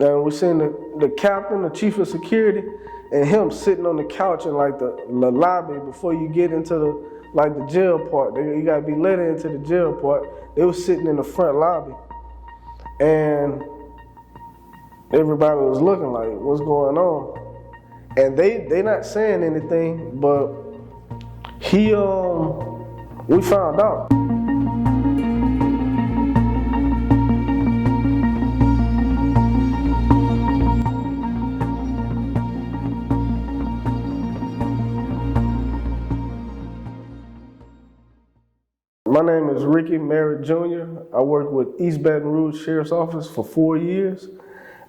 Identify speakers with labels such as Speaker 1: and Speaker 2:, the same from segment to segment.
Speaker 1: And we seen the captain, the chief of security, and him sitting on the couch in like the lobby before you get into the jail part. You gotta be let into the jail part. They was sitting in the front lobby, and everybody was looking like, what's going on? And they not saying anything, but we found out. My name is Ricky Merritt Jr. I worked with East Baton Rouge Sheriff's Office for 4 years.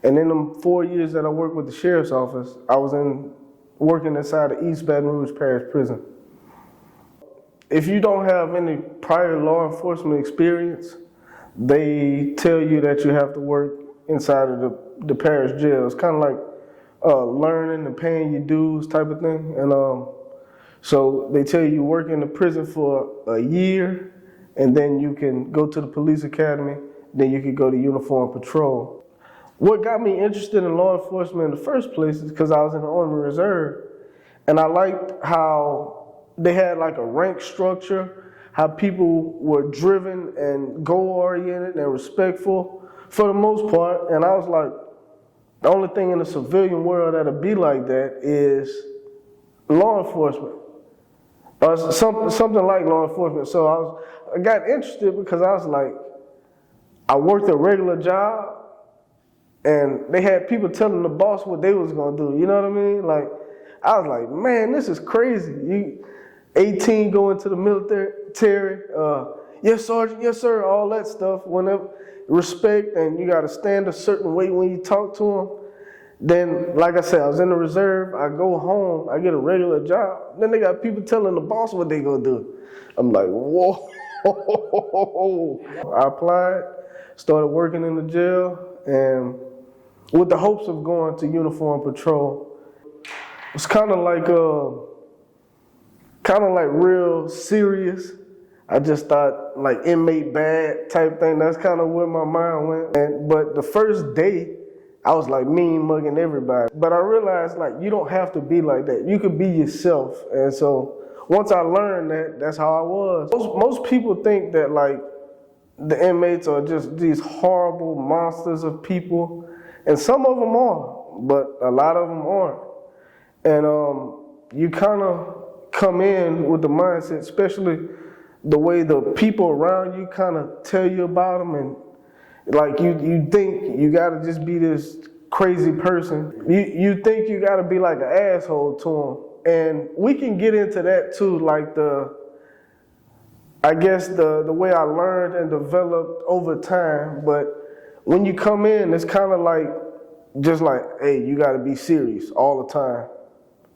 Speaker 1: And in them 4 years that I worked with the Sheriff's Office, I was working inside the East Baton Rouge Parish Prison. If you don't have any prior law enforcement experience, they tell you that you have to work inside of the parish jail. It's kind of like learning and paying your dues type of thing. And so they tell you work in the prison for a year, and then you can go to the police academy, then you can go to uniform patrol. What got me interested in law enforcement in the first place is because I was in the Army Reserve, and I liked how they had like a rank structure, how people were driven and goal-oriented and respectful for the most part. And I was like, the only thing in the civilian world that'll be like that is law enforcement. Something like law enforcement. So I got interested because I was like, I worked a regular job, and they had people telling the boss what they was gonna do. You know what I mean? Like, I was like, man, this is crazy. You 18 going to the military, yes, sergeant, yes, sir, all that stuff. Whenever respect, and you gotta stand a certain way when you talk to them. Then, like I said, I was in the reserve, I go home, I get a regular job. Then they got people telling the boss what they gonna do. I'm like, whoa. I applied, started working in the jail, and with the hopes of going to uniform patrol. It's kind of like real serious. I just thought like inmate bad type thing. That's kind of where my mind went. But the first day, I was like mean mugging everybody. But I realized like you don't have to be like that. You could be yourself. And so once I learned that, that's how I was. Most people think that like the inmates are just these horrible monsters of people. And some of them are, but a lot of them aren't. And you kind of come in with the mindset, especially the way the people around you kind of tell you about them, and like you think you gotta just be this crazy person. You think you gotta be like an asshole to them. And we can get into that too, like I guess the way I learned and developed over time. But when you come in, it's kind of like, just like, hey, you gotta be serious all the time.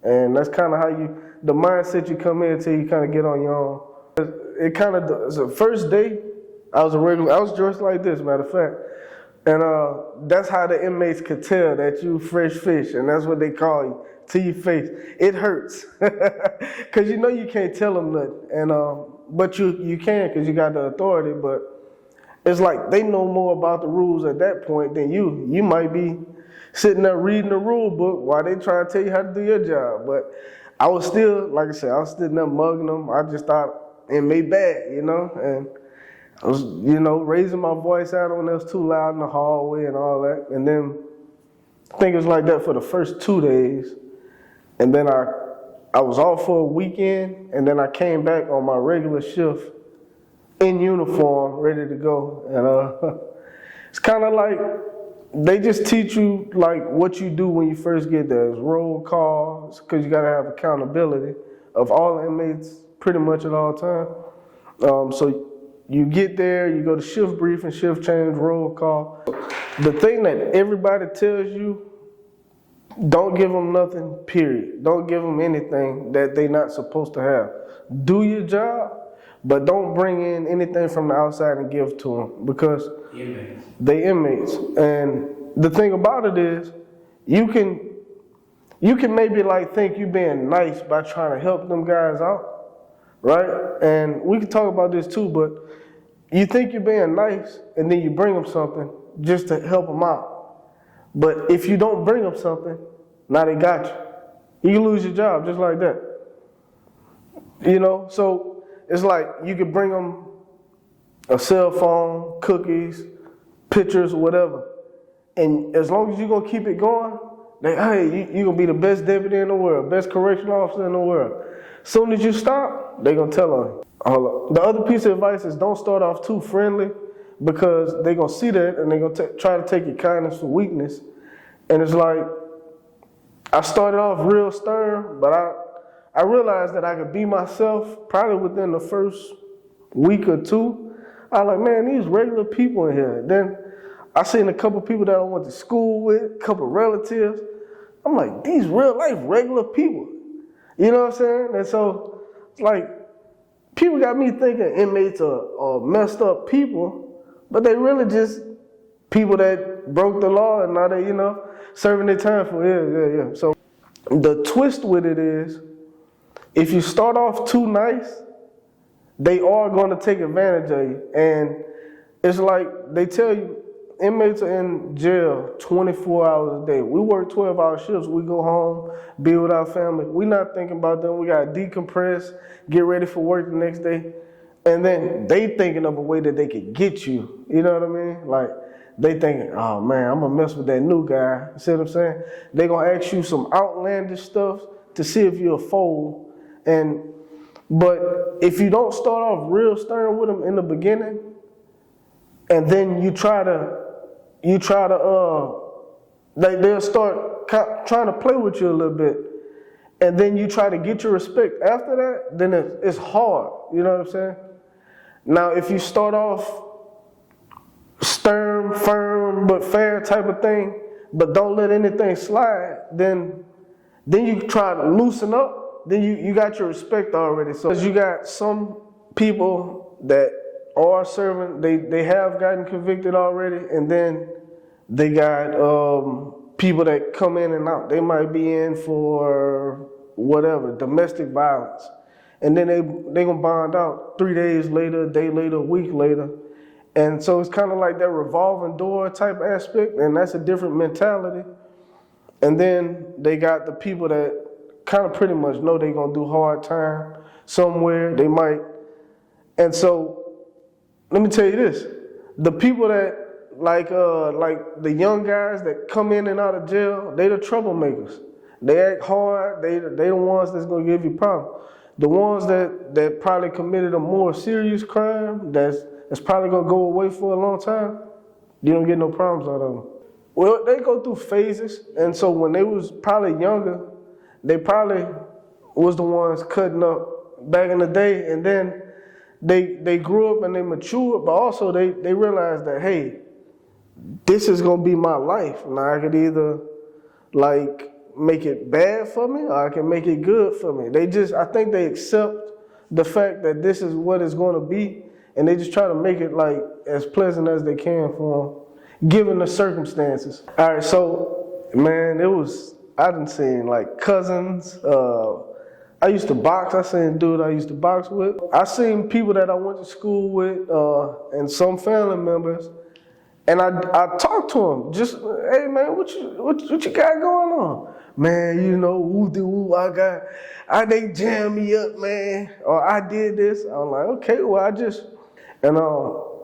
Speaker 1: And that's kind of how the mindset you come in until you kind of get on your own. It kind of does. The first day, I was dressed like this, matter of fact. And that's how the inmates could tell that you fresh fish, and that's what they call you, to your face. It hurts, because you know you can't tell them nothing. And but you can, because you got the authority, but it's like they know more about the rules at that point than you. You might be sitting there reading the rule book while they try to tell you how to do your job. But I was still, like I said, I was sitting there mugging them. I just thought inmate bad, you know? And I was, raising my voice out when it was too loud in the hallway and all that. And then I think it was like that for the first 2 days. And then I was off for a weekend, and then I came back on my regular shift in uniform, ready to go. And it's kind of like they just teach you like what you do when you first get there. It's roll calls, because you got to have accountability of all inmates pretty much at all times. So you get there, you go to shift briefing, shift change, roll call. The thing that everybody tells you, don't give them nothing, period. Don't give them anything that they're not supposed to have. Do your job, but don't bring in anything from the outside and give to them, because they inmates. And the thing about it is, you can maybe like think you being nice by trying to help them guys out, right? And we can talk about this too, but you think you're being nice, and then you bring them something just to help them out. But if you don't bring them something, now they got you. You lose your job just like that. You know, so it's like you could bring them a cell phone, cookies, pictures, whatever. And as long as you're going to keep it going, hey, you're going to be the best deputy in the world, best correctional officer in the world. As soon as you stop, they're going to tell on you. The other piece of advice is don't start off too friendly, because they're going to see that and they're going to try to take your kindness for weakness. And it's like, I started off real stern, but I realized that I could be myself probably within the first week or two. I was like, man, these regular people in here. Then I seen a couple people that I went to school with, a couple relatives. I'm like, these real life regular people. You know what I'm saying? And so, it's like, people got me thinking inmates are messed up people, but they really just people that broke the law and now they, serving their time for yeah. So the twist with it is, if you start off too nice, they are going to take advantage of you. And it's like they tell you, inmates are in jail 24 hours a day. We work 12-hour shifts. We go home, be with our family. We're not thinking about them. We got to decompress, get ready for work the next day. And then they thinking of a way that they could get you. You know what I mean? Like, they thinking, oh man, I'm going to mess with that new guy. You see what I'm saying? They going to ask you some outlandish stuff to see if you're a fool. But if you don't start off real stern with them in the beginning, and then they'll start trying to play with you a little bit, and then you try to get your respect after that, then it's hard. You know what I'm saying? Now, if you start off stern, firm, but fair type of thing, but don't let anything slide, then you try to loosen up, then you got your respect already. So you got some people that are serving, they have gotten convicted already, and then they got people that come in and out. They might be in for whatever, domestic violence. And then they gonna bond out 3 days later, a day later, a week later. And so it's kind of like that revolving door type aspect, and that's a different mentality. And then they got the people that kind of pretty much know they're gonna do hard time somewhere. They might. And so let me tell you this: the people that like the young guys that come in and out of jail, they the troublemakers. They act hard. They the ones that's gonna give you problems. The ones that probably committed a more serious crime that's probably gonna go away for a long time, you don't get no problems out of them. Well, they go through phases, and so when they was probably younger, they probably was the ones cutting up back in the day, and then they grew up and they matured, but also they realized that, hey, this is gonna be my life. Now I could either like make it bad for me, or I can make it good for me. I think they accept the fact that this is what it's gonna be, and they just try to make it like as pleasant as they can for them, given the circumstances. All right, so man, I done seen like cousins. I used to box. I seen a dude I used to box with. I seen people that I went to school with, and some family members. And I talked to them, just, hey man, what you got going on? Man, woo-de-woo, they jammed me up, man, or I did this. I'm like, okay, well,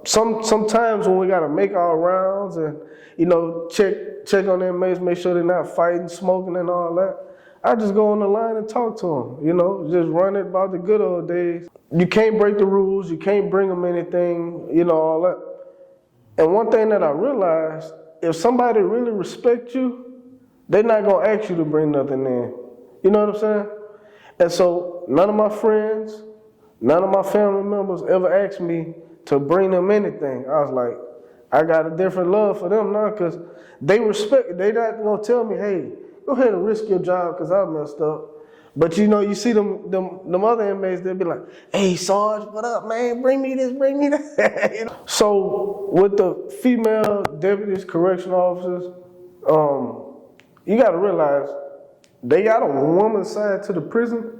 Speaker 1: sometimes when we gotta make our rounds and, check on the inmates, make sure they're not fighting, smoking and all that, I just go on the line and talk to them, just run it about the good old days. You can't break the rules, you can't bring them anything, all that. And one thing that I realized, if somebody really respects you, they're not going to ask you to bring nothing in. You know what I'm saying? And so none of my friends, none of my family members ever asked me to bring them anything. I was like, I got a different love for them now because they respect, they're not going to tell me, hey, go ahead and risk your job because I messed up. But you see them other inmates, they'll be like, hey, Sarge, what up, man? Bring me this, bring me that. So with the female deputies, correctional officers, you got to realize they got a woman's side to the prison.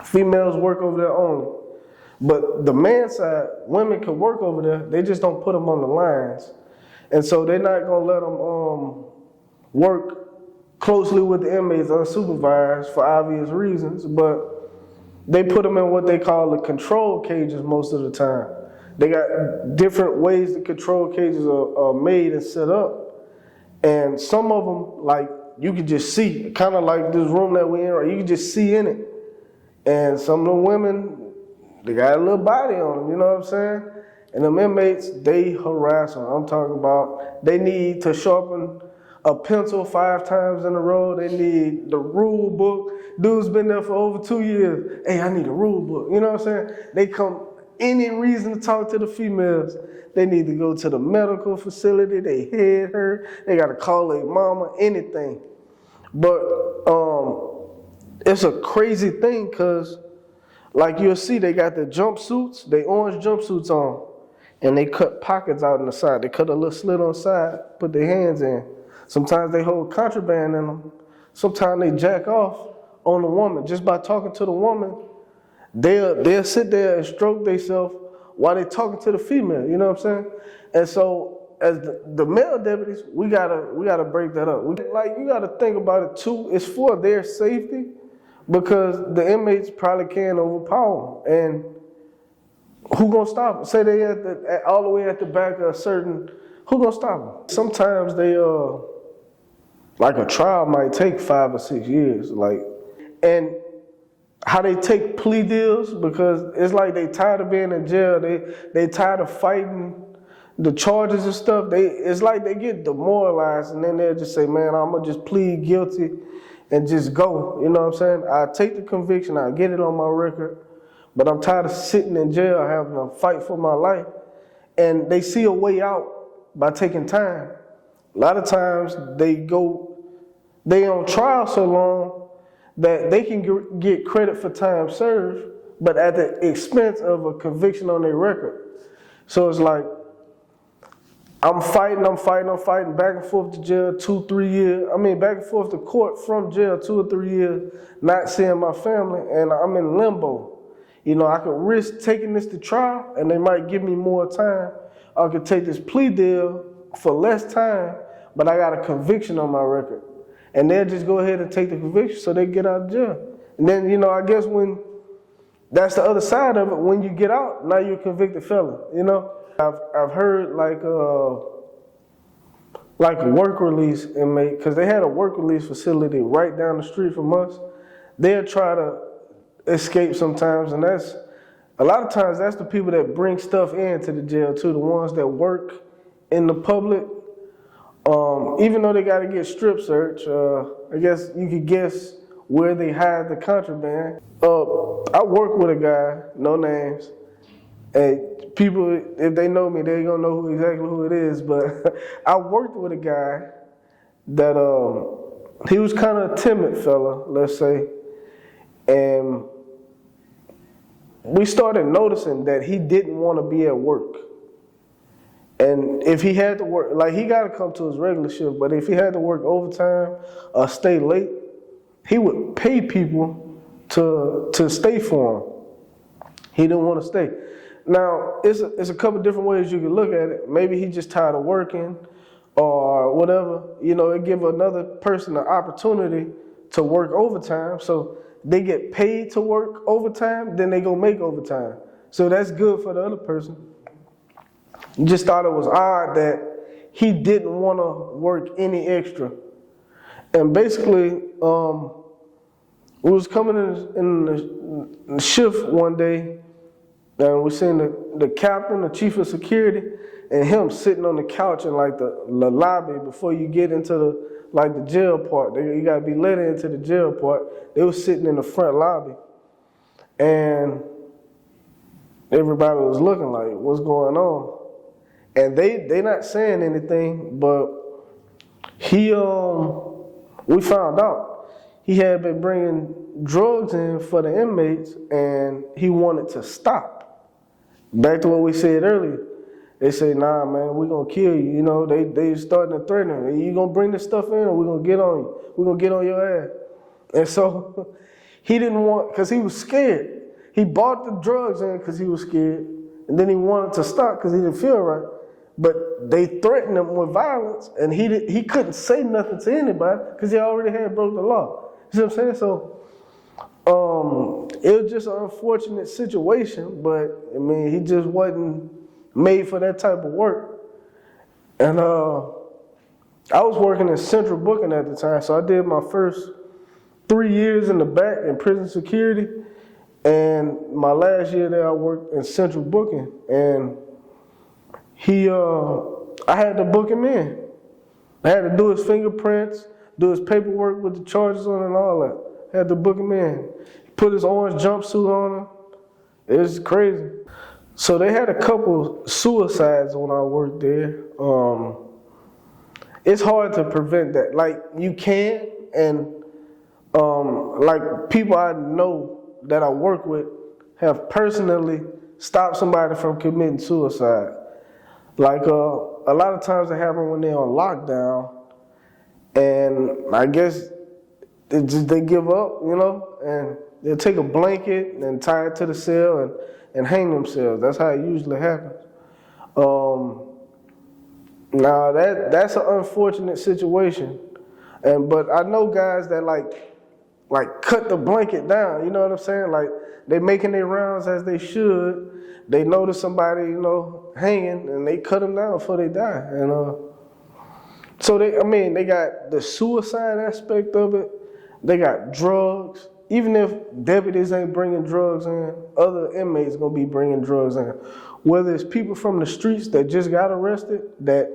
Speaker 1: Females work over there only. But the man's side, women can work over there. They just don't put them on the lines. And so they're not going to let them work closely with the inmates unsupervised for obvious reasons, but they put them in what they call the control cages most of the time. They got different ways the control cages are made and set up. And some of them, like, you can just see, kind of like this room that we're in, right? You can just see in it. And some of the women, they got a little body on them, you know what I'm saying? And them inmates, they harass them. I'm talking about they need to sharpen a pencil 5 times in a row. They need the rule book. Dude's been there for over 2 years. Hey, I need a rule book. You know what I'm saying? They come any reason to talk to the females. They need to go to the medical facility. They head hurt. They got to call their mama, anything. But it's a crazy thing because, like you'll see, they got the jumpsuits, they orange jumpsuits on, and they cut pockets out on the side. They cut a little slit on the side, put their hands in. Sometimes they hold contraband in them. Sometimes they jack off on the woman. Just by talking to the woman, they'll sit there and stroke themselves while they're talking to the female, you know what I'm saying? And so as the male deputies, we gotta break that up. You gotta think about it too. It's for their safety because the inmates probably can overpower them. And who gonna stop them? Say they all the way at the back of a certain, who gonna stop them? Sometimes they like a trial might take 5 or 6 years, and how they take plea deals, because it's like they tired of being in jail, they tired of fighting the charges and stuff. It's like they get demoralized, and then they'll just say, man, I'm gonna just plead guilty and just go, you know what I'm saying? I'll take the conviction, I'll get it on my record, but I'm tired of sitting in jail having to fight for my life. And they see a way out by taking time. A lot of times they on trial so long that they can get credit for time served, but at the expense of a conviction on their record. So it's like, I'm fighting back and forth to jail 2-3 years. I mean, back and forth to court from jail 2 or 3 years, not seeing my family, and I'm in limbo. You know, I could risk taking this to trial, and they might give me more time. I could take this plea deal for less time, but I got a conviction on my record. And they'll just go ahead and take the conviction so they get out of jail. And then, you know, I guess when that's the other side of it, when you get out, now you're a convicted felon, you know? I've heard like a work release inmate, because they had a work release facility right down the street from us. They'll try to escape sometimes, and that's a lot of times that's the people that bring stuff into the jail too, the ones that work in the public. Even though they got to get strip search, I guess you could guess where they hide the contraband. I work with a guy, no names, and people, if they know me, they gonna know exactly who it is. But I worked with a guy that he was kind of a timid fella, let's say, and we started noticing that he didn't want to be at work. And if he had to work, like he got to come to his regular shift, but if he had to work overtime or stay late, he would pay people to stay for him. He didn't want to stay. Now, it's a couple different ways you can look at it. Maybe he just tired of working or whatever. You know, it give another person an opportunity to work overtime. So they get paid to work overtime, then they go make overtime. So that's good for the other person. Just thought it was odd that he didn't want to work any extra. And basically, we was coming in the shift one day, and we seen the captain, the chief of security, and him sitting on the couch in like the lobby before you get into the jail part. You gotta be let into the jail part. They was sitting in the front lobby, and everybody was looking like, what's going on? And they not saying anything, but we found out he had been bringing drugs in for the inmates, and he wanted to stop. Back to what we said earlier. They say, nah, man, we're going to kill you. You know, they starting to threaten him. You going to bring this stuff in, or we're going to get on you. We're going to get on your ass. And so he didn't want, because he was scared. He bought the drugs in because he was scared, and then he wanted to stop because he didn't feel right. But they threatened him with violence, and he couldn't say nothing to anybody because he already had broke the law. You see what I'm saying? So it was just an unfortunate situation, but I mean, he just wasn't made for that type of work. And I was working in central booking at the time, so I did my first 3 years in the back in prison security, and my last year there I worked in central booking, and I had to book him in. I had to do his fingerprints, do his paperwork with the charges on and all that. I had to book him in. Put his orange jumpsuit on him. It was crazy. So they had a couple suicides when I worked there. It's hard to prevent that. Like, you can, and like people I know that I work with have personally stopped somebody from committing suicide. Like a lot of times it happens when they're on lockdown, and I guess they give up, you know, and they'll take a blanket and tie it to the cell and hang themselves. That's how it usually happens. Now that's an unfortunate situation, but I know guys that like cut the blanket down. You know what I'm saying? Like, they making their rounds as they should. They notice somebody, you know, hanging, and they cut them down before they die. And so they got the suicide aspect of it. They got drugs. Even if deputies ain't bringing drugs in, other inmates gonna be bringing drugs in. Whether it's people from the streets that just got arrested, that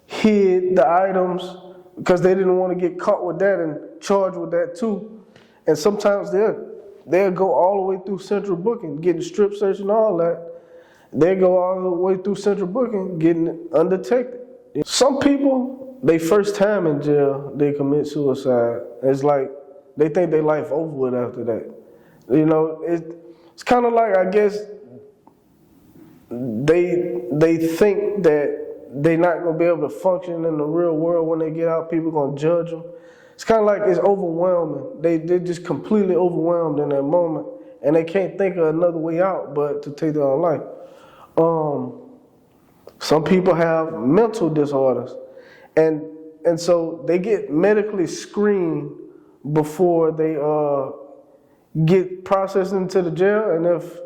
Speaker 1: hid the items because they didn't want to get caught with that and charged with that too. And sometimes they'll go all the way through central booking, getting strip search and all that. They go all the way through central booking, getting it undetected. Some people, they first time in jail, they commit suicide. It's like they think their life over with after that. You know, it's kind of like, I guess, they think that they're not gonna be able to function in the real world when they get out. People gonna judge them. It's kind of like it's overwhelming. They're just completely overwhelmed in that moment, and they can't think of another way out but to take their own life. Some people have mental disorders, and so they get medically screened before they get processed into the jail. And if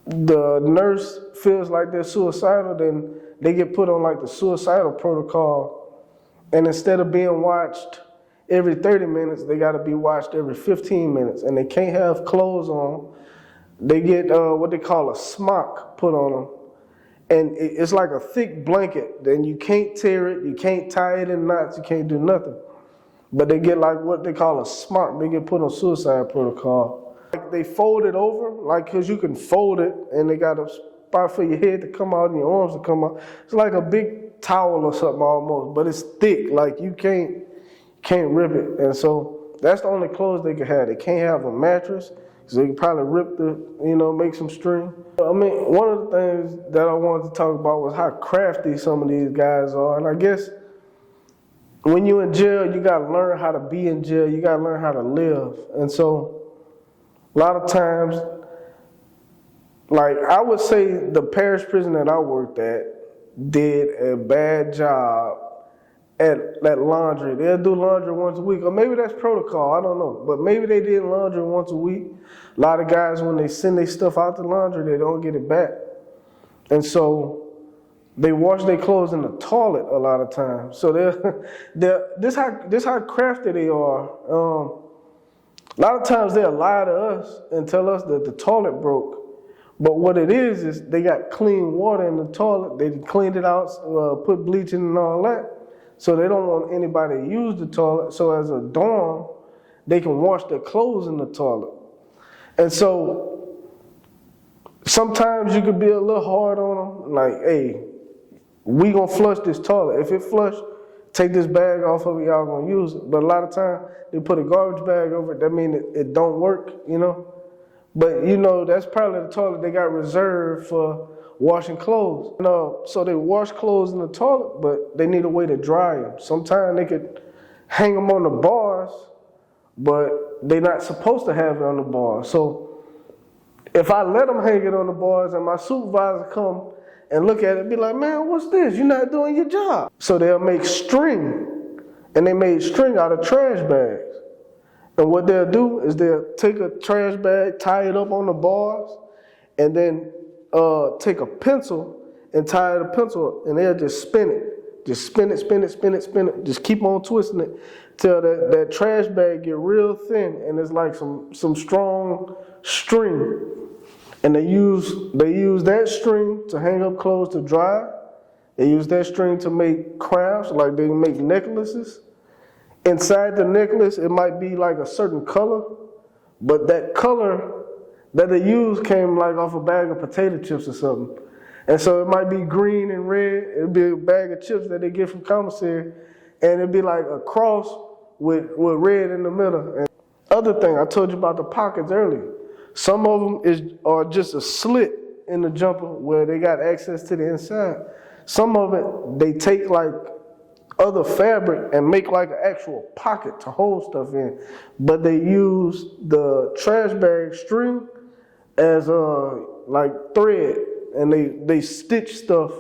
Speaker 1: the nurse feels like they're suicidal, then they get put on like the suicidal protocol, and instead of being watched every 30 minutes, they got to be watched every 15 minutes, and they can't have clothes on. They get what they call a smock put on them, and it's like a thick blanket. Then you can't tear it, you can't tie it in knots, you can't do nothing. But they get like what they call a smock. They get put on suicide protocol. Like, they fold it over, like, because you can fold it, and they got a spot for your head to come out and your arms to come out. It's like a big towel or something almost, but it's thick. Like, you can't rip it. And so that's the only clothes they can have. They can't have a mattress, because they can probably rip make some string. I mean, one of the things that I wanted to talk about was how crafty some of these guys are. And I guess when you're in jail, you got to learn how to be in jail. You got to learn how to live. And so a lot of times, like, I would say the parish prison that I worked at did a bad job at laundry. They'll do laundry once a week, or maybe that's protocol, I don't know. But maybe they did laundry once a week. A lot of guys, when they send their stuff out to laundry, they don't get it back. And so they wash their clothes in the toilet a lot of times. So this how crafty they are. A lot of times they'll lie to us and tell us that the toilet broke. But what it is they got clean water in the toilet. They cleaned it out, put bleach in and all that. So they don't want anybody to use the toilet. So as a dorm, they can wash their clothes in the toilet. And so sometimes you could be a little hard on them. Like, hey, we gonna flush this toilet. If it flush, take this bag off of it, y'all gonna use it. But a lot of times they put a garbage bag over it. That means it don't work, you know. But that's probably the toilet they got reserved for washing clothes. So they wash clothes in the toilet, but they need a way to dry them. Sometimes they could hang them on the bars, but they're not supposed to have it on the bars. So if I let them hang it on the bars and my supervisor come and look at it, be like, man, what's this? You're not doing your job. So they'll make string, and they made string out of trash bags. And what they'll do is they'll take a trash bag, tie it up on the bars, and then take a pencil and tie the pencil up, and they'll just spin it. Just spin it, spin it, spin it, spin it. Just keep on twisting it till that trash bag get real thin, and it's like some strong string. And they use that string to hang up clothes to dry. They use that string to make crafts, like they make necklaces. Inside the necklace, it might be like a certain color, but that color that they use came like off a bag of potato chips or something. And so it might be green and red. It'd be a bag of chips that they get from commissary, and it'd be like a cross with red in the middle. And other thing, I told you about the pockets earlier. Some of them are just a slit in the jumper where they got access to the inside. Some of it, they take like other fabric and make like an actual pocket to hold stuff in. But they use the trash bag string as like thread, and they stitch stuff.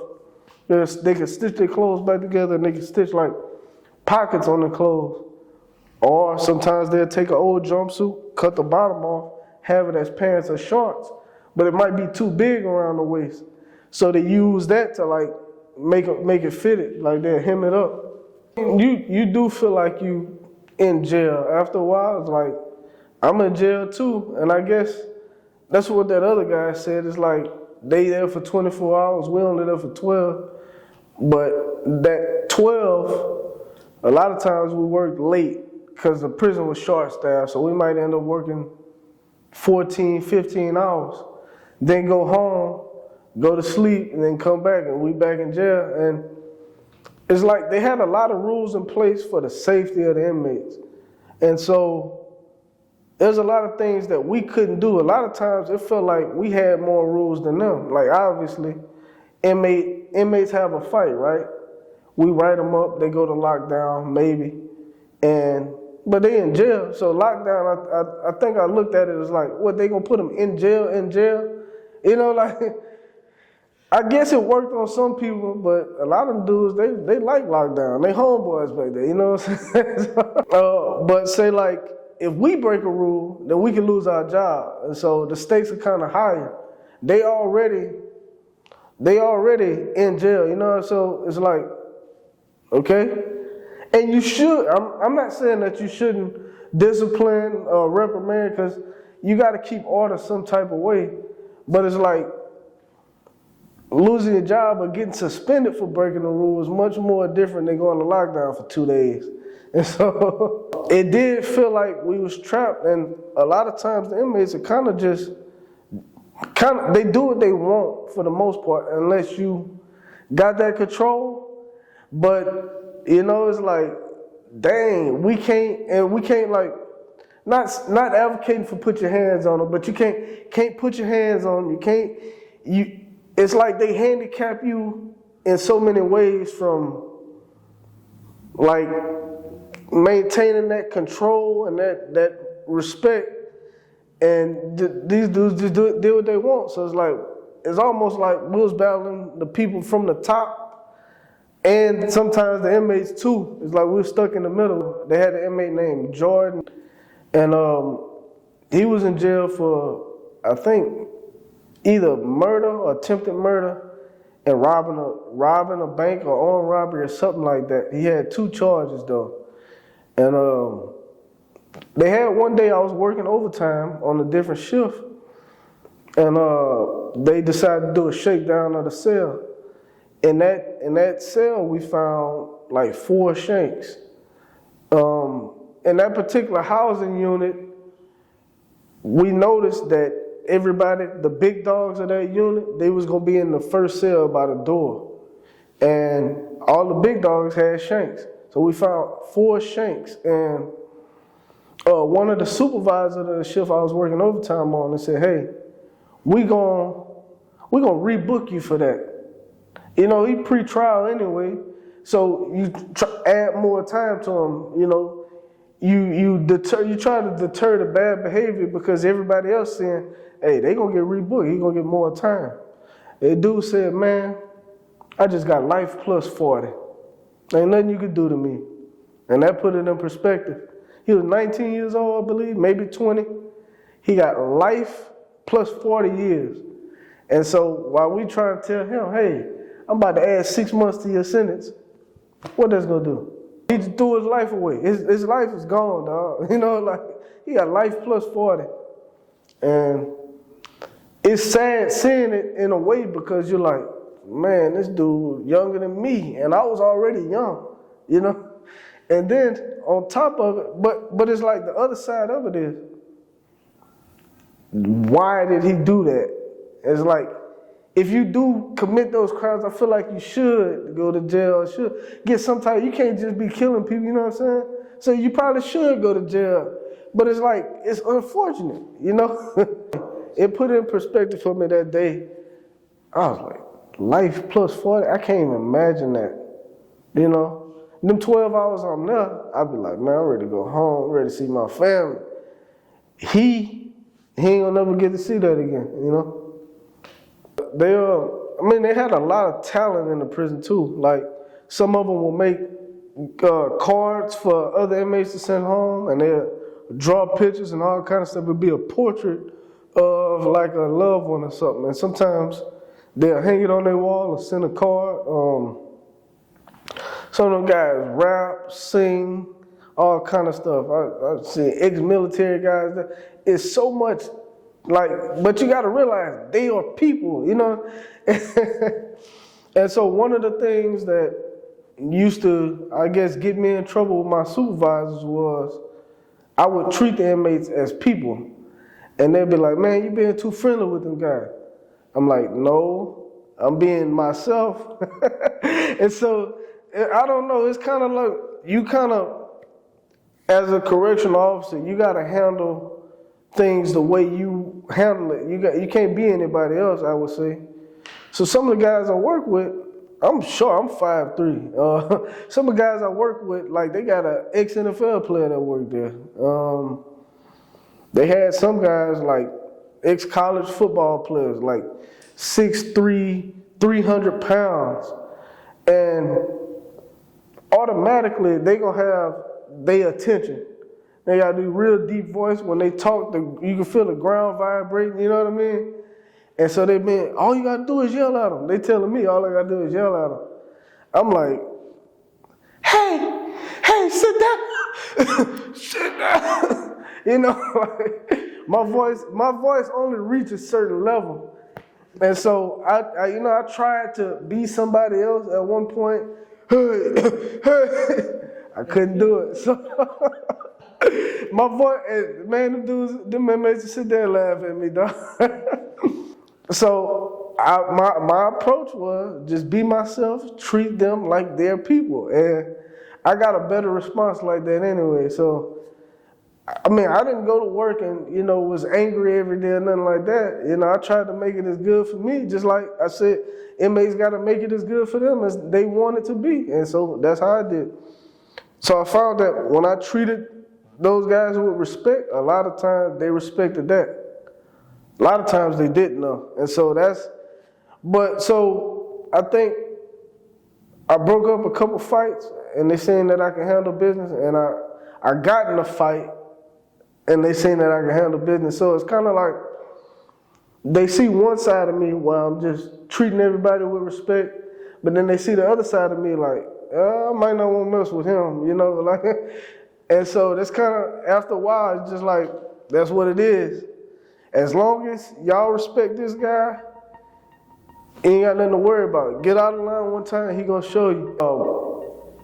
Speaker 1: They can stitch their clothes back together, and they can stitch like pockets on the clothes. Or sometimes they'll take an old jumpsuit, cut the bottom off, have it as pants or shorts, but it might be too big around the waist. So they use that to like make it fitted, like they'll hem it up. You do feel like you in jail. After a while, it's like, I'm in jail too. And I guess that's what that other guy said. It's like, they there for 24 hours, we only there for 12. But that 12, a lot of times we work late because the prison was short-staffed, so we might end up working 14, 15 hours. Then go home, go to sleep, and then come back, and we back in jail. And it's like they had a lot of rules in place for the safety of the inmates. And so there's a lot of things that we couldn't do. A lot of times it felt like we had more rules than them. Like obviously, inmates have a fight, right? We write them up, they go to lockdown, maybe. But they in jail, so lockdown, I think I looked at it as like, what, they gonna put them in jail? You know, like, I guess it worked on some people, but a lot of them dudes, they like lockdown. They homeboys back there, you know what I'm saying? But say like, if we break a rule, then we can lose our job. And so the stakes are kind of higher. They already in jail, you know? So it's like, okay. And you should, I'm not saying that you shouldn't discipline or reprimand, because you got to keep order some type of way. But it's like, losing your job or getting suspended for breaking the rules is much more different than going to lockdown for 2 days. And so it did feel like we was trapped, and a lot of times the inmates are they do what they want for the most part, unless you got that control. But you know, it's like, dang, we can't like, not advocating for put your hands on them, but you can't put your hands on them. It's like they handicap you in so many ways, from like maintaining that control and that respect, and these dudes just do what they want. So it's almost like we was battling the people from the top, and sometimes the inmates too. It's like we were stuck in the middle. They had an inmate named Jordan, and he was in jail for, I think, either murder or attempted murder and robbing a bank or armed robbery or something like that. He had 2 charges though. And they had one day I was working overtime on a different shift, and they decided to do a shakedown of the cell. In that cell we found like 4 shanks. In that particular housing unit, we noticed that everybody, the big dogs of that unit, they was gonna be in the first cell by the door. And all the big dogs had shanks. So we found 4 shanks. And one of the supervisors of the shift I was working overtime on, they said, hey, we gonna rebook you for that. You know, he pre-trial anyway, so you add more time to him, you know. you try to deter the bad behavior because everybody else saying, hey, they gonna get rebooked, he gonna get more time. The dude said, man, I just got life plus 40. Ain't nothing you could do to me. And that put it in perspective. He was 19 years old, I believe, maybe 20. He got life plus 40 years. And so while we try to tell him, hey, I'm about to add 6 months to your sentence, what that's gonna do? He just threw his life away. His life is gone, dog. You know, like, he got life plus 40. And it's sad seeing it in a way because you're like, man, this dude younger than me, and I was already young, you know? And then on top of it, but it's like the other side of it is, why did he do that? It's like, if you do commit those crimes, I feel like you should go to jail, should get some type, you can't just be killing people, you know what I'm saying? So you probably should go to jail. But it's like, it's unfortunate, you know? It put in perspective for me that day. I was like, life plus 40, I can't even imagine that, you know? Them 12 hours I'm there, I'd be like, man, I'm ready to go home, I'm ready to see my family. He ain't gonna never get to see that again, you know? They had a lot of talent in the prison too. Like, some of them will make cards for other inmates to send home, and they'll draw pictures and all kind of stuff. It'll be a portrait of like a loved one or something. And sometimes they'll hang it on their wall or send a card. Some of them guys rap, sing, all kind of stuff. I've seen ex-military guys. It's so much, like, but you got to realize they are people, you know? And so one of the things that used to, I guess, get me in trouble with my supervisors was I would treat the inmates as people. And they'd be like, man, you being too friendly with them guys. I'm like, no, I'm being myself. And so, I don't know, it's kind of like, you kind of, as a correctional officer, you got to handle things the way you handle it. You can't be anybody else, I would say. So some of the guys I work with, I'm sure I'm 5'3". Some of the guys I work with, like, they got an ex-NFL player that worked there. They had some guys, like, ex-college football players, like 6'3", 300 pounds. And automatically, they going to have their attention. They got this real deep voice. When they talk, you can feel the ground vibrating, you know what I mean? And so they been, all you got to do is yell at them. They telling me all I got to do is yell at them. I'm like, hey, sit down. Sit down. You know, like, my voice only reaches a certain level. And so I tried to be somebody else at one point. I couldn't do it. So my voice, man, them inmates just sit there and laugh at me, dog. So my approach was just be myself, treat them like they're people. And I got a better response like that anyway. So, I mean, I didn't go to work and, was angry every day or nothing like that. I tried to make it as good for me, just like I said, inmates got to make it as good for them as they want it to be. And so that's how I did. So I found that when I treated those guys with respect, a lot of times they respected that. A lot of times they didn't know. And so so I think I broke up a couple fights and they saying that I can handle business, and I got in a fight and they saying that I can handle business. So it's kind of like they see one side of me where I'm just treating everybody with respect, but then they see the other side of me like, I might not want to mess with him, like. And so that's kind of, after a while, it's just like, that's what it is. As long as y'all respect this guy, you ain't got nothing to worry about. Get out of line one time, he gonna show you.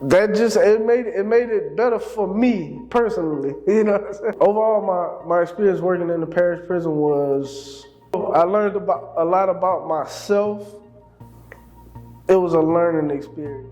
Speaker 1: It made it better for me personally. You know what I'm saying? Overall, my experience working in the parish prison was, I learned a lot about myself. It was a learning experience.